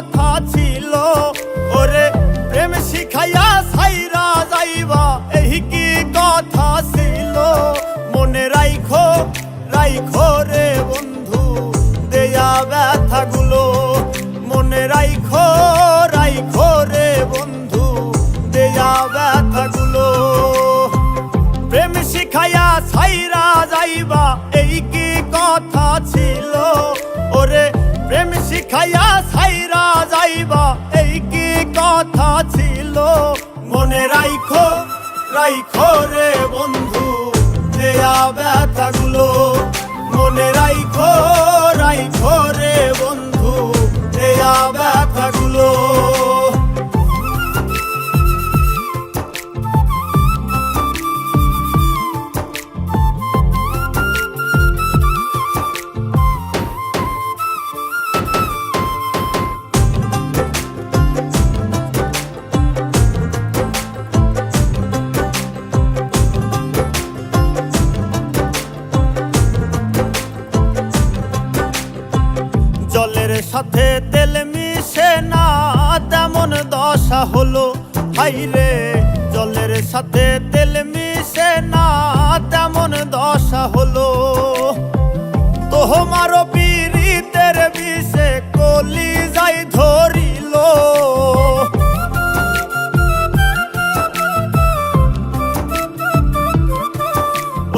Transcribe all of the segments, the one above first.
কথা ছিল, ওরে প্রেম শিখাইয়া ছাইরা যাইবা এই কি কথা ছিল। মনে রাইখো রাইখো রে বন্ধু দেয়া ব্যথাগুলো, মনে রাইখো রাইখো রে বন্ধু দেয়া ব্যথাগুলো। প্রেম শিখাইয়া ছাইরা যাইবা এই কি কথা ছিল, ওরে প্রেম শিখাইয়া ছাইরা যাইবা এই কি কথা ছিল। মনে রাইখো রাইখো রে বন্ধু দেয়া ব্যথাগুলো, মনে রাইখো রাইখো রে বন্ধু দেয়া ব্যথাগুলো। জলের সাথে তেল মিশে না তেমন দশা হলো, হাইরে জলের সাথে তেল মিশে না তেমন দশা হলো। তোমারও পীড়িতের বিষে কলিজায় ধরিল,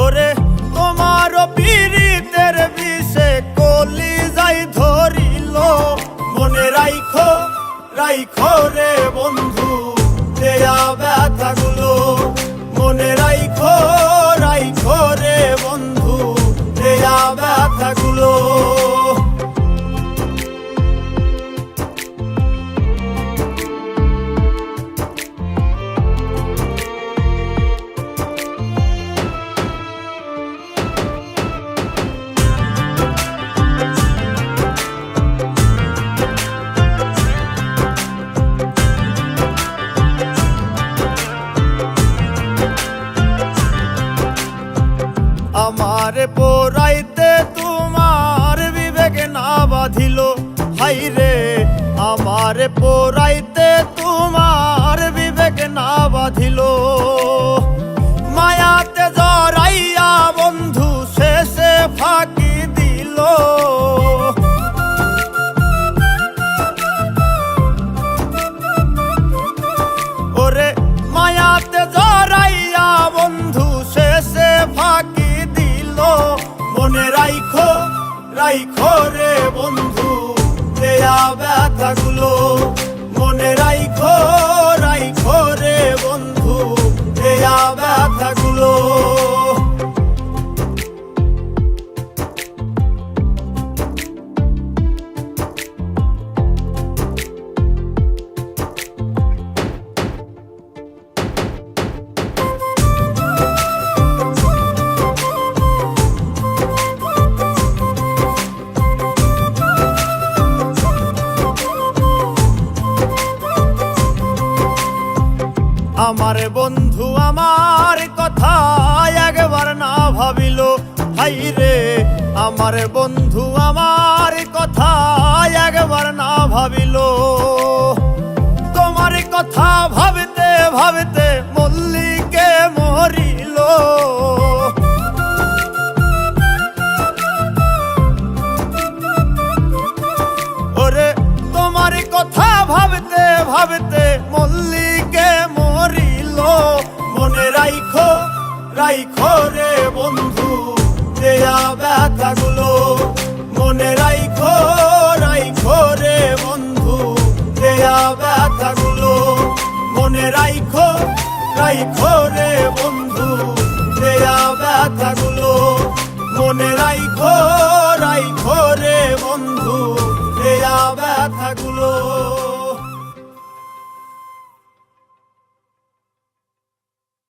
ওরে তোমারও পীড়িতের বিষে কলিজায় ধরিল। মনে রাইখো রাইখো রে বন্ধু দেয়া ব্যথাগুলো, মনে রাইখো রাইখো রে বন্ধু দেয়া ব্যথাগুলো। আমারে পোড়াইতে তোমার বিবেক না বাঁধিল, হাইরে আমারে পোড়াইতে তোমার বিবেক না বাঁধিল। মায়াতে জড়াইয়া বন্ধু শেষে ফাঁকি দিল, ওরে মায়াতে জড়াইয়া বন্ধু শেষে ফাঁকি দিল। মনে রাইখো রাইখো রে বন্ধু দেয়া ব্যথাগুলো, মনে রাইখো রাইখো রে বন্ধু দেয়া ব্যথাগুলো। আমার বন্ধু আমার কথা একবার না ভাবিল, হাইরে আমার বন্ধু আমার কথা একবার না ভাবিল। তোমার কথা ভাবতে ভাবতে মল্লিকে মরিল, ওরে তোমার কথা ভাবতে ভাবতে মল্লিকে মরিল। মনে রাইখো রাইখো রে বন্ধু দেয়া ব্যথাগুলো, মনে রাইখো রাইখো রে বন্ধু দেয়া ব্যথাগুলো। মনে রাইখো রাইখো রে বন্ধু দেয়া ব্যথাগুলো, মনে রাইখো রাইখো রে বন্ধু দেয়া ব্যথাগুলো।